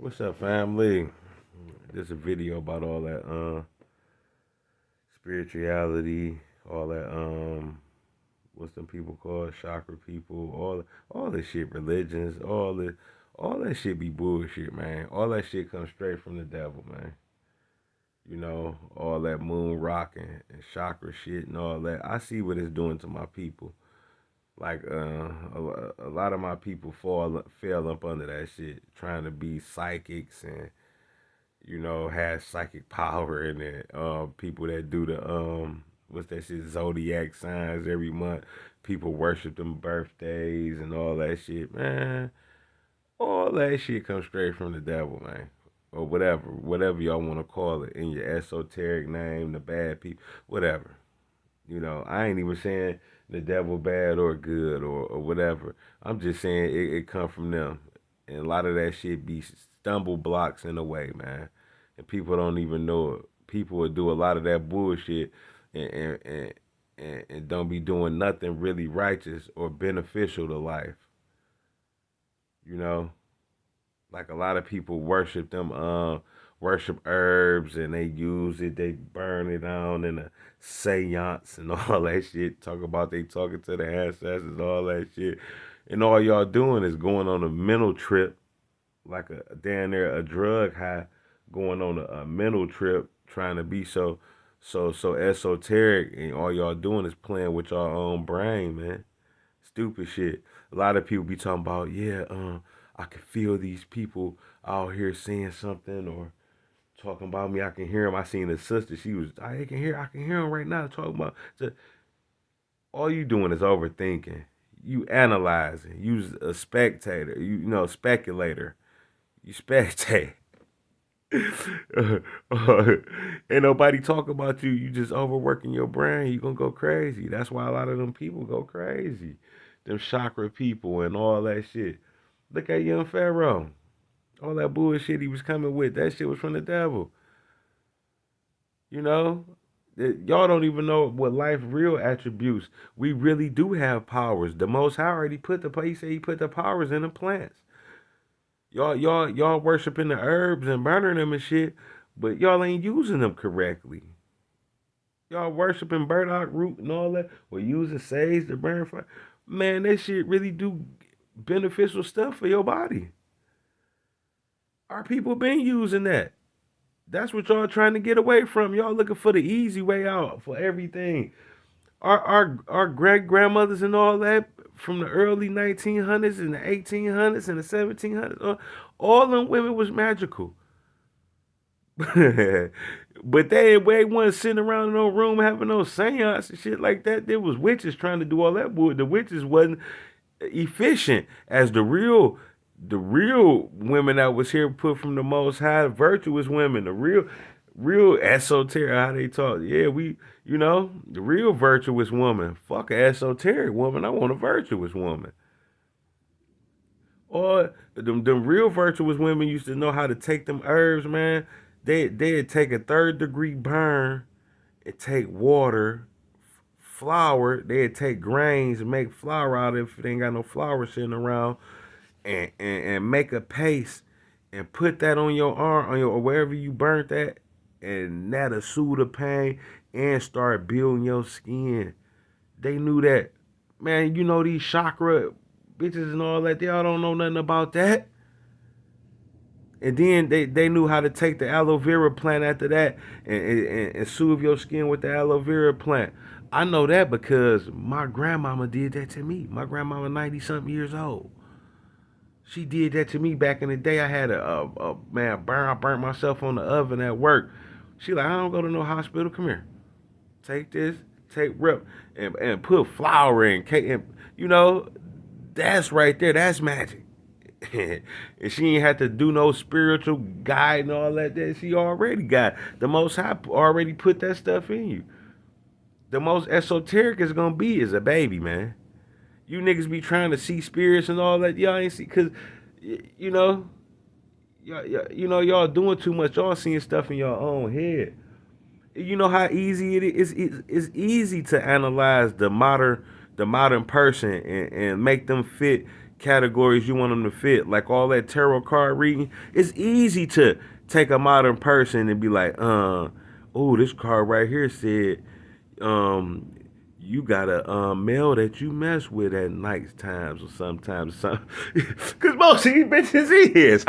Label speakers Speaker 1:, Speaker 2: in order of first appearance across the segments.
Speaker 1: What's up, family? This is a video about all that spirituality, all that what's them people called chakra people, all this shit, religions, all that shit be bullshit, man. All that shit comes straight from the devil, man. You know, all that moon rocking and chakra shit and all that. I see what it's doing to my people. Like a lot of my people fell up under that shit, trying to be psychics and has psychic power in it. People that do the what's that shit, zodiac signs every month. People worship them birthdays and all that shit, man. All that shit comes straight from the devil, man. Or whatever y'all want to call it in your esoteric name, the bad people, whatever. I ain't even saying the devil bad or good or whatever. I'm just saying it come from them. And a lot of that shit be stumble blocks in a way, man. And people don't even know it. People will do a lot of that bullshit and and don't be doing nothing really righteous or beneficial to life. You know? Like a lot of people worship them worship herbs and they use it, they burn it down in a seance and all that shit. Talk about they talking to the ancestors, all that shit. And all y'all doing is going on a mental trip, like a down there a drug high, going on a mental trip, trying to be so esoteric, and all y'all doing is playing with your own brain, man. Stupid shit. A lot of people be talking about, yeah, I can feel these people out here saying something or talking about me. I can hear them. I seen a sister. She was, I can hear them right now talking about. So all you doing is overthinking. You analyzing. You a spectator. You know, speculator. You spectate. Ain't nobody talk about you. You just overworking your brain. You gonna go crazy. That's why a lot of them people go crazy. Them chakra people and all that shit. Look at young Pharaoh. All that bullshit he was coming with. That shit was from the devil. You know? Y'all don't even know what life real attributes. We really do have powers. The Most High already put he said he put the powers in the plants. Y'all worshiping the herbs and burning them and shit, but y'all ain't using them correctly. Y'all worshiping burdock root and all that, or using sage to burn fire. Man, that shit really do beneficial stuff for your body. Our people been using that. That's what y'all trying to get away from. Y'all looking for the easy way out for everything. Our great grandmothers and all that from the early 1900s and the 1800s and the 1700s, all them women was magical. But they wasn't sitting around in no room having no seance and shit like that. There was witches trying to do all that bull. The witches wasn't efficient as the real women that was here put from the Most High, virtuous women, the real esoteric, how they talk. Yeah, the real virtuous woman. Fuck an esoteric woman. I want a virtuous woman. Or them real virtuous women used to know how to take them herbs, man. They'd take a third degree burn and take water, flour. They'd take grains and make flour out of it if they ain't got no flour sitting around, and make a paste and put that on your arm, on your or wherever you burnt that, and that'll soothe the pain and start building your skin. They knew that. Man, these chakra bitches and all that, they all don't know nothing about that. And then they knew how to take the aloe vera plant after that and soothe your skin with the aloe vera plant. I know that because my grandmama did that to me. My grandmama 90 something years old. She did that to me back in the day. I had a man burn. I burnt myself on the oven at work. She like, I don't go to no hospital. Come here. Take this. Take rip and put flour in cake. And that's right there. That's magic. And she ain't had to do no spiritual guide and all that. She already got the Most High already put that stuff in you. The most esoteric it's gonna be is a baby, man. You niggas be trying to see spirits and all that. Y'all ain't see, cause you know, y'all doing too much. Y'all seeing stuff in your own head. You know how easy it is. It's easy to analyze the modern person and make them fit categories you want them to fit. Like all that tarot card reading, it's easy to take a modern person and be like, oh, this card right here said, um, you got a male that you mess with at night times or sometimes, because most of these bitches is.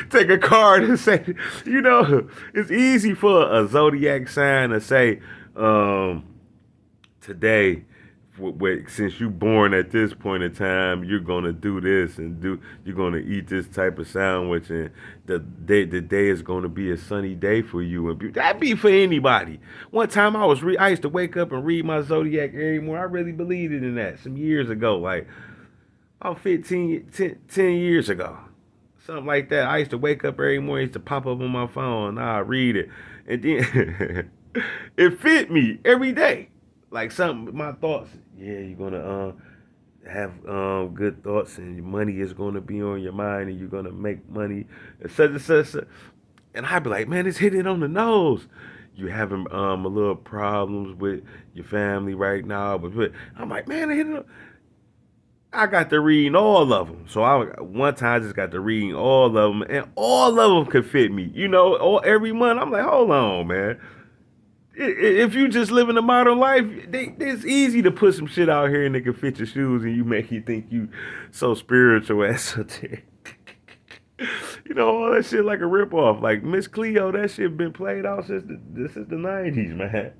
Speaker 1: Take a card and say, it's easy for a zodiac sign to say, today, since you born at this point in time, you're gonna do this and you're gonna eat this type of sandwich, and the day is gonna be a sunny day for you, and that be for anybody. One time I used to wake up and read my zodiac every morning. I really believed in that some years ago, like about 10 years ago, something like that. I used to wake up every morning, it used to pop up on my phone, and I read it, and then it fit me every day. Like something, my thoughts. Yeah, you're gonna have good thoughts, and your money is gonna be on your mind, and you're gonna make money, and such and such. And I'd be like, man, it's hitting on the nose. You having a little problems with your family right now, but I'm like, man, it hitting. I got to reading all of them. So one time I just got to reading all of them, and all of them could fit me. All every month I'm like, hold on, man. If you just living a modern life, it's easy to put some shit out here and they can fit your shoes, and you make you think you so spiritual esoteric. All that shit like a ripoff. Like Miss Cleo, that shit been played out since the 90s, man.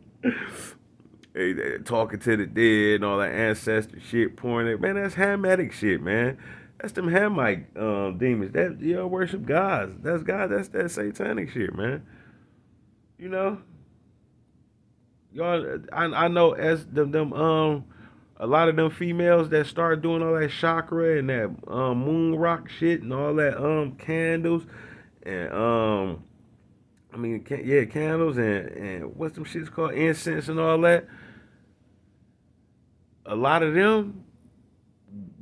Speaker 1: They talking to the dead and all that ancestor shit, pouring it. Man, that's Hamitic shit, man. That's them Hamite demons. That worship gods. That's God. That's that satanic shit, man. You know, y'all. I know as them a lot of them females that start doing all that chakra and that moon rock shit and all that candles and candles and what's them shits called, incense and all that. A lot of them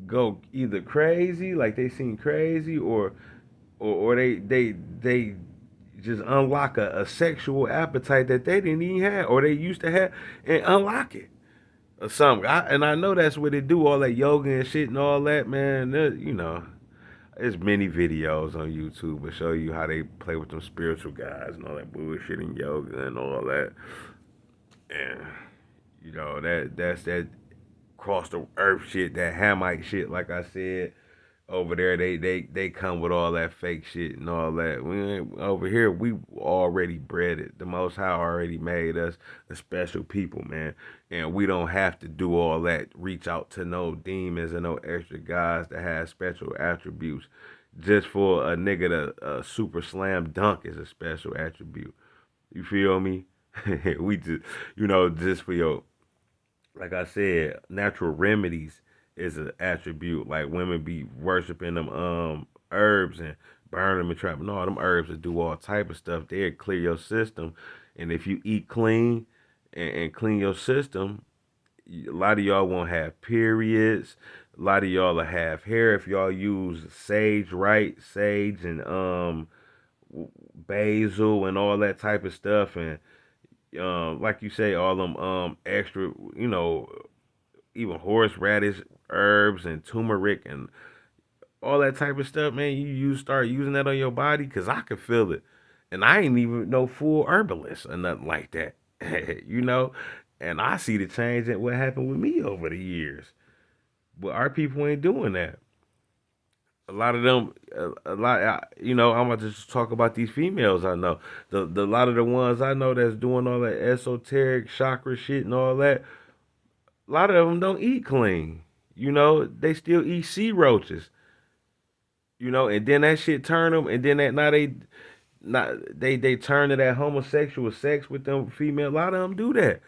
Speaker 1: go either crazy, like they seem crazy, or they just unlock a sexual appetite that they didn't even have or they used to have, and unlock it or something. And I know that's what they do, all that yoga and shit and all that, man. There's many videos on YouTube that show you how they play with them spiritual guys and all that bullshit and yoga and all that. And that's that cross the earth shit, that Hamite shit, like I said. Over there, they come with all that fake shit and all that. Over here, we already bred it. The Most High already made us a special people, man. And we don't have to do all that, reach out to no demons and no extra guys that have special attributes. Just for a nigga to super slam dunk is a special attribute. You feel me? We just for your, like I said, natural remedies is an attribute. Like women be worshiping them herbs and burn them and trap. No, them herbs that do all type of stuff. They clear your system, and if you eat clean and clean your system, a lot of y'all won't have periods. A lot of y'all will have hair if y'all use sage, right? Sage and basil and all that type of stuff, and like you say, all them extra, even horseradish herbs and turmeric and all that type of stuff, man. You start using that on your body, cause I can feel it, and I ain't even no full herbalist or nothing like that, And I see the change in what happened with me over the years, but our people ain't doing that. A lot of them, I'm about to just talk about these females I know. The lot of the ones I know that's doing all that esoteric chakra shit and all that. A lot of them don't eat clean. They still eat sea roaches. And then that shit turn them, and then that now they turn to that homosexual sex with them female. A lot of them do that.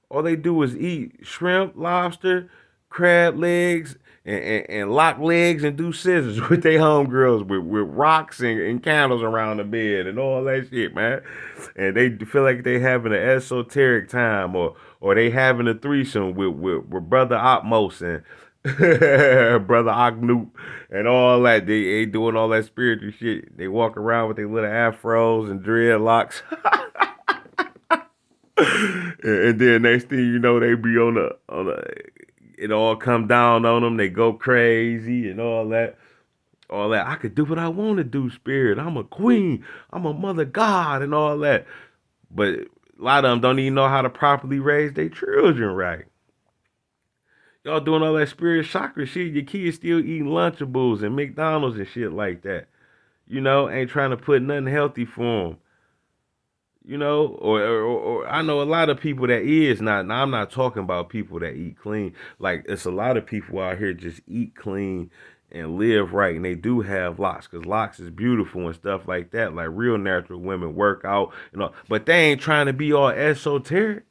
Speaker 1: All they do is eat shrimp, lobster, crab legs, and lock legs and do scissors with their homegirls with rocks and candles around the bed and all that shit, man. And they feel like they having an esoteric time, or they having a threesome with brother Otmos and brother Aknoop and all that. They doing all that spiritual shit. They walk around with their little afros and dreadlocks. And then next thing you know, they be on a it all come down on them. They go crazy and all that. All that. I could do what I want to do, spirit. I'm a queen. I'm a mother god and all that. But a lot of them don't even know how to properly raise their children right. Y'all doing all that spirit chakra shit. Your kids still eating Lunchables and McDonald's and shit like that. Ain't trying to put nothing healthy for them. Or I know a lot of people that is not. Now I'm not talking about people that eat clean. Like it's a lot of people out here just eat clean and live right, and they do have locks because locks is beautiful and stuff like that. Like real natural women work out, but they ain't trying to be all esoteric.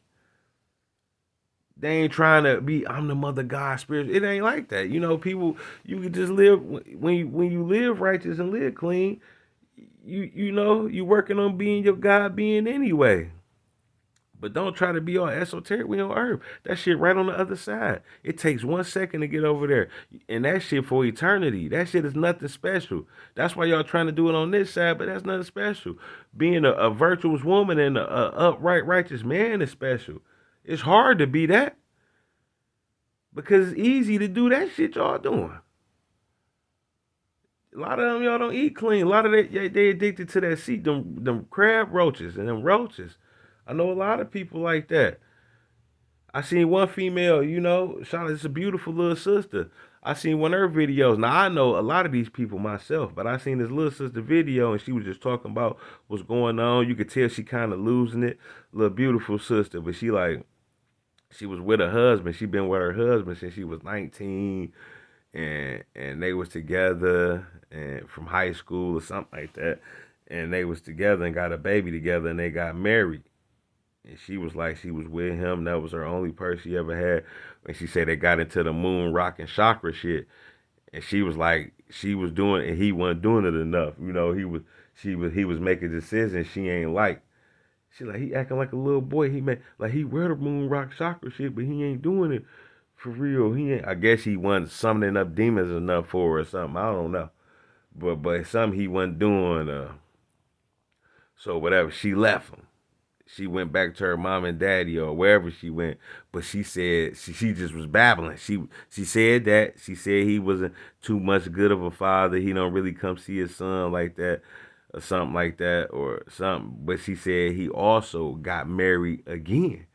Speaker 1: They ain't trying to be. I'm the mother God spirit. It ain't like that. People. You can just live when you live righteous and live clean. You working on being your God being anyway. But don't try to be all esoteric. We on earth. That shit right on the other side. It takes 1 second to get over there. And that shit for eternity. That shit is nothing special. That's why y'all trying to do it on this side, but that's nothing special. Being a virtuous woman and a upright, righteous man is special. It's hard to be that. Because it's easy to do that shit y'all doing. A lot of them y'all don't eat clean. A lot of they addicted to that seat, them crab roaches and them roaches. I know a lot of people like that. I seen one female, Charlotte is a beautiful little sister. I seen one of her videos. Now I know a lot of these people myself, but I seen this little sister video and she was just talking about what's going on. You could tell she kind of losing it. Little beautiful sister, but she was with her husband. She been with her husband since she was 19, and they was together and from high school or something like that. And they was together and got a baby together and they got married. And she was like, she was with him. That was her only person she ever had. And she said they got into the moon rock and chakra shit. And she was like, she was doing it and he wasn't doing it enough. He was making decisions she ain't like. She like, he acting like a little boy. He wear the moon rock chakra shit, but he ain't doing it for real. He ain't. I guess he wasn't summoning up demons enough for her or something. I don't know. But something he wasn't doing. So whatever. She left him. She went back to her mom and daddy or wherever she went, but she said she just was babbling. She said that she said he wasn't too much good of a father. He don't really come see his son like that, or something like that, or something. But she said he also got married again.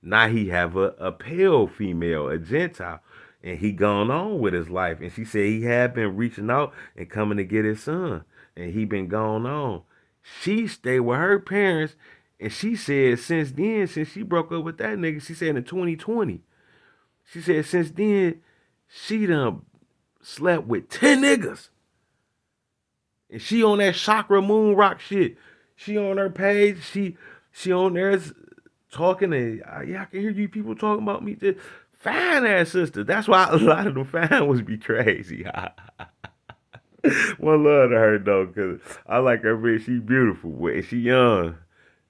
Speaker 1: Now he have a pale female, a Gentile, and he gone on with his life. And she said he had been reaching out and coming to get his son, and he been gone on. She stayed with her parents, and she said since then, since she broke up with that nigga, she said in 2020, she said since then she done slept with 10 niggas, and she on that chakra moon rock shit. She on her page. She on there talking and yeah, I can hear you people talking about me. Just fine ass sister. That's why a lot of them fine ones be crazy. One love to her though, cause I like her, man. She beautiful, but she young.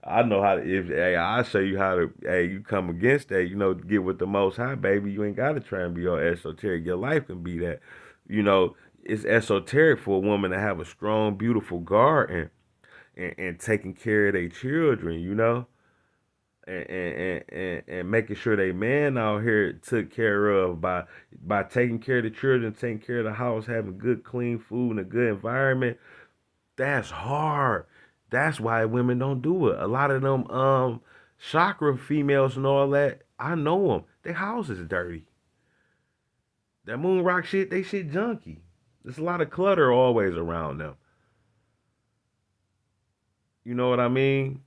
Speaker 1: I know how to. If hey, I show you how to. Hey, you come against that. Get with the Most High, baby. You ain't gotta try and be all esoteric. Your life can be that. You know, it's esoteric for a woman to have a strong, beautiful garden and taking care of their children. And making sure they man out here took care of by taking care of the children, taking care of the house, having good clean food and a good environment. That's hard. That's why women don't do it. A lot of them chakra females and all that, I know them. Their house is dirty. That moon rock shit, they shit junky. There's a lot of clutter always around them. You know what I mean?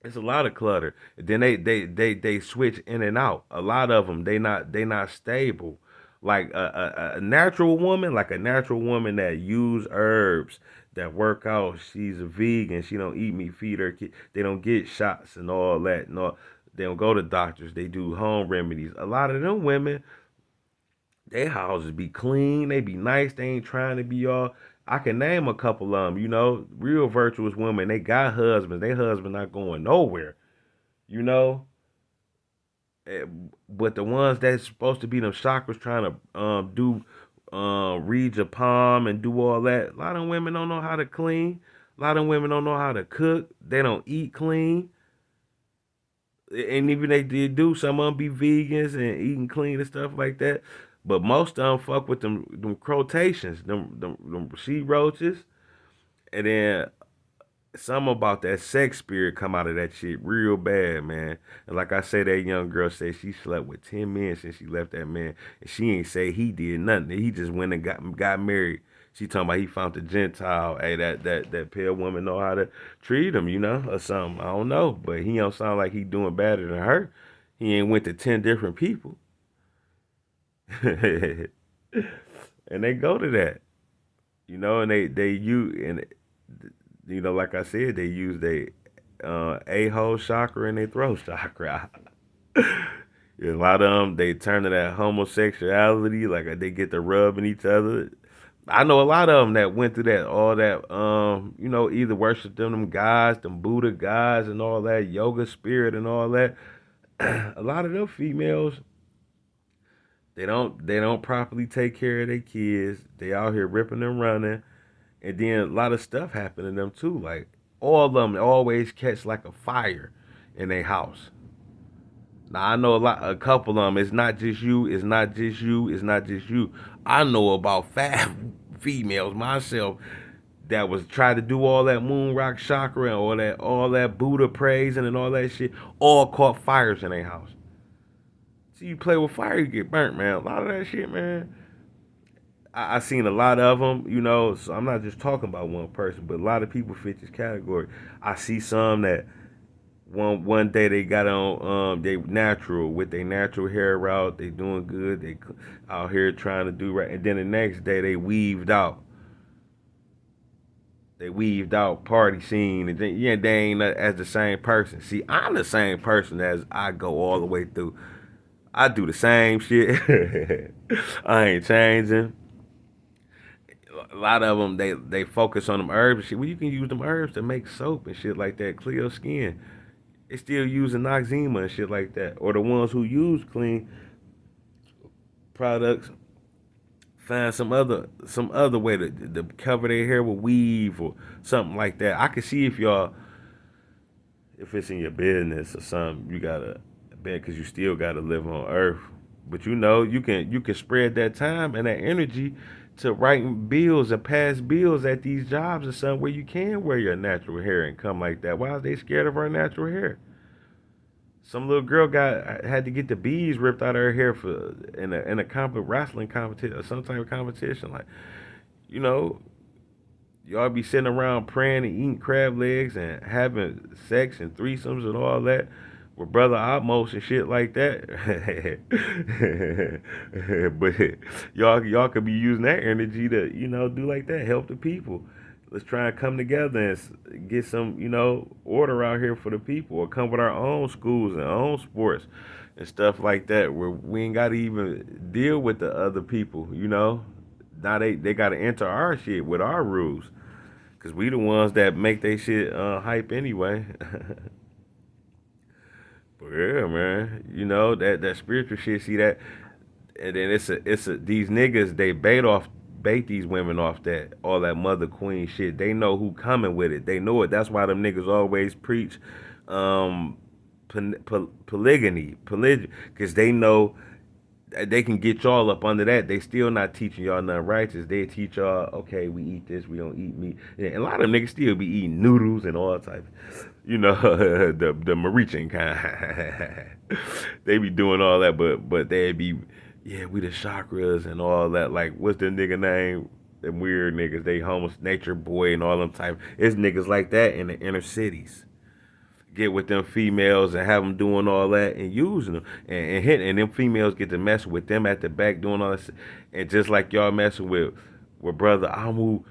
Speaker 1: It's a lot of clutter. Then they switch in and out. A lot of them they not stable. Like a natural woman, like a natural woman that use herbs, that work out. She's a vegan. She don't eat meat. Feed her kid. They don't get shots and all that. No, they don't go to doctors. They do home remedies. A lot of them women, their houses be clean. They be nice. They ain't trying to be all. I can name a couple of them. Real virtuous women. They got husbands. Their husband not going nowhere. You know. Eh, But the ones that's supposed to be them chakras trying to do read your palm and do all that. A lot of women don't know how to clean. A lot of women don't know how to cook. They don't eat clean. and even they did do some of them be vegans and eating clean and stuff like that. But most of them fuck with them crotations, them sea roaches, and then some about that sex spirit come out of that shit real bad, man. And like I say, that young girl said she slept with 10 men since she left that man, and she ain't say he did nothing. He just went and got married. She talking about he found the Gentile. Hey, that pale woman know how to treat him, or something. I don't know, but he don't sound like he doing better than her. He ain't went to 10 different people, and they go to that, and they use and like I said, they use their a-hole chakra and their throat chakra. Yeah, a lot of them, they turn to that homosexuality, like they get to rubbing each other. I know a lot of them that went through that, all that, either worship them gods, them Buddha gods, and all that yoga spirit and all that. A lot of them females, they don't properly take care of their kids. They out here ripping and running. And then a lot of stuff happened to them too. Like all of them always catch like a fire in their house. Now I know a couple of them. It's not just you. It's not just you. It's not just you. I know about 5 females myself that was trying to do all that moon rock chakra and all that Buddha praising and all that shit. All caught fires in their house. See, you play with fire, you get burnt, man. A lot of that shit, man. I seen a lot of them, so I'm not just talking about one person, but a lot of people fit this category. I see some that one day they got on they natural with their natural hair route, they doing good, they out here trying to do right, and then the next day they weaved out party scene, and then yeah, they ain't as the same person. See, I'm the same person as I go all the way through. I do the same shit. I ain't changing. A lot of them they focus on them herbs and shit. Well, you can use them herbs to make soap and shit like that, clear your skin. They still using Noxzema and shit like that. Or the ones who use clean products find some other way to cover their hair with weave or something like that. I can see if it's in your business or something, you gotta bet because you still gotta live on Earth. But you can spread that time and that energy to writing bills and pass bills at these jobs or something where you can wear your natural hair and come like that. Why are they scared of our natural hair? Some little girl had to get the bees ripped out of her hair for in a wrestling competition or some type of competition. Like, you know, y'all be sitting around praying and eating crab legs and having sex and threesomes and all that with brother Atmos and shit like that. But y'all could be using that energy to do like that, help the people. Let's try and come together and get some order out here for the people, or come with our own schools and our own sports and stuff like that, where we ain't got to even deal with the other people. Now they got to enter our shit with our rules. Cause we the ones that make they shit hype anyway. But yeah, man, that spiritual shit. See that, and then it's a these niggas they bait these women off that all that mother queen shit. They know who coming with it. They know it. That's why them niggas always preach um polygyny, because they know they can get y'all up under that. They still not teaching y'all nothing righteous. They teach y'all, okay, we eat this, we don't eat meat. And a lot of them niggas still be eating noodles and all types, the Marichan kind. They be doing all that, but they be, yeah, we the chakras and all that. Like, what's the nigga name? Them weird niggas, they homeless nature boy and all them type. It's niggas like that in the inner cities, get with them females and have them doing all that and using them and them females get to mess with them at the back doing all this, and just like y'all messing with brother Amu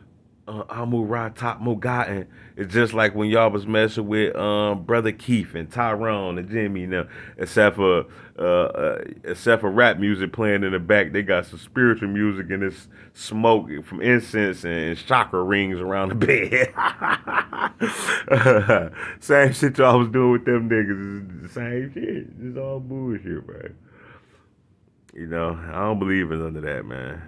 Speaker 1: Ra Top Mugatin. It's just like when y'all was messing with brother Keith and Tyrone and Jimmy, except for rap music playing in the back. They got some spiritual music and it's smoke from incense and chakra rings around the bed. Same shit y'all was doing with them niggas. It's the same shit. It's all bullshit, bro. I don't believe in none of that, man.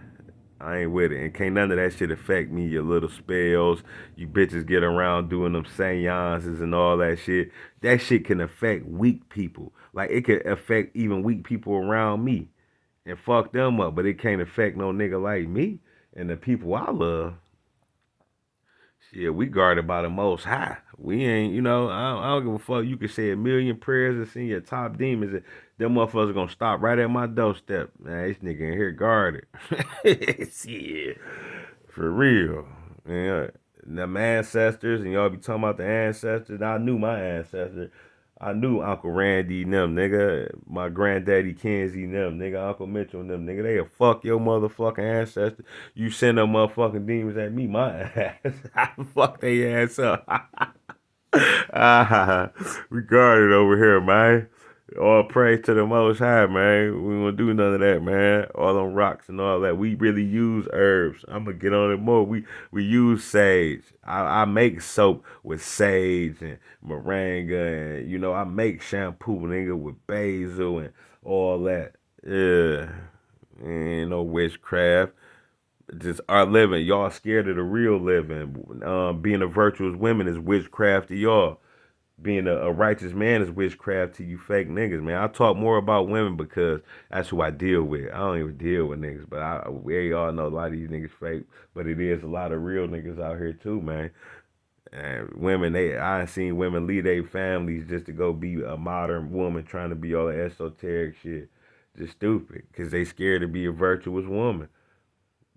Speaker 1: I ain't with it. And can't none of that shit affect me, your little spells. You bitches get around doing them seances and all that shit. That shit can affect weak people. Like, it can affect even weak people around me and fuck them up, but it can't affect no nigga like me and the people I love. Shit, we guarded by the Most High. We ain't, I don't give a fuck. You can say a million prayers and send your top demons. And them motherfuckers gonna stop right at my doorstep. Man, this nigga in here guarded. Shit, for real. Yeah, them ancestors, and y'all be talking about the ancestors. I knew my ancestors. I knew Uncle Randy and them, nigga. My granddaddy Kenzie and them, nigga. Uncle Mitchell and them, nigga. They'll fuck your motherfucking ancestors. You send them motherfucking demons at me, my ass. I fuck they ass up. We guarded over here, man. All praise to the Most High, man. We won't do none of that, man. All them rocks and all that. We really use herbs. I'm gonna get on it more. We use sage. I make soap with sage and moringa, and I make shampoo, nigga, with basil and all that. Yeah, ain't no witchcraft. Just our living. Y'all scared of the real living. Being a virtuous woman is witchcraft to y'all. Being a righteous man is witchcraft to you fake niggas, man. I talk more about women because that's who I deal with. I don't even deal with niggas, but we all know a lot of these niggas fake, but it is a lot of real niggas out here too, man. And women, I ain't seen women leave their families just to go be a modern woman trying to be all the esoteric shit. Just stupid, because they scared to be a virtuous woman.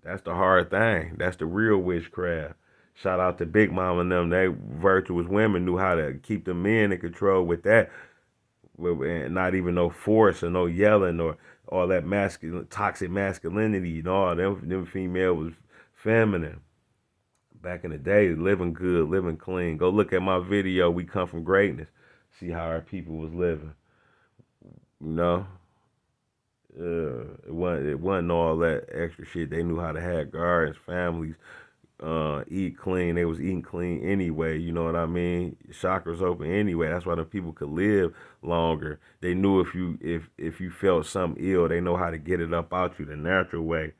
Speaker 1: That's the hard thing. That's the real witchcraft. Shout out to Big Mama and them. They virtuous women knew how to keep the men in control with that. And not even no force or no yelling or all that toxic masculinity. Them female was feminine. Back in the day, living good, living clean. Go look at my video, We Come From Greatness. See how our people was living. You know? It wasn't all that extra shit. They knew how to have gardens, families, eat clean. They was eating clean anyway. You know what I mean? Chakras open anyway. That's why the people could live longer. They knew if you felt something ill, they know how to get it up out you the natural way.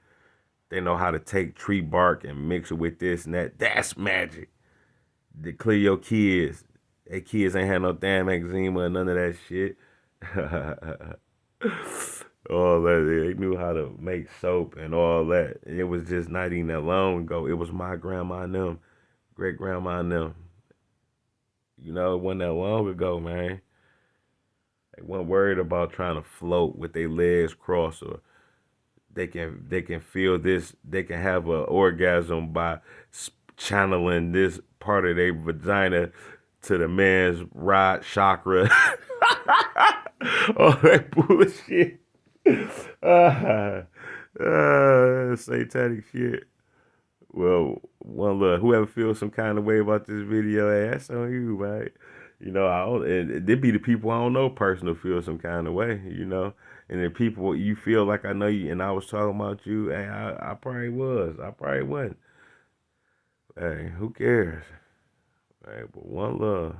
Speaker 1: They know how to take tree bark and mix it with this and that. That's magic. To clear your kids. They kids ain't had no damn eczema or none of that shit. All that, they knew how to make soap and all that. It was just not even that long ago. It was my grandma and them, great grandma and them. It wasn't that long ago, man. They weren't worried about trying to float with their legs crossed, or they can feel this. They can have an orgasm by channeling this part of their vagina to the man's rod chakra. All that bullshit. Satanic shit. Well, one love. Whoever feels some kind of way about this video, hey, that's on you, right? I don't. And it be the people I don't know personal feel some kind of way, And the people you feel like I know you, and I was talking about you, hey, I probably was. I probably wasn't. Hey, who cares? Hey, but one love.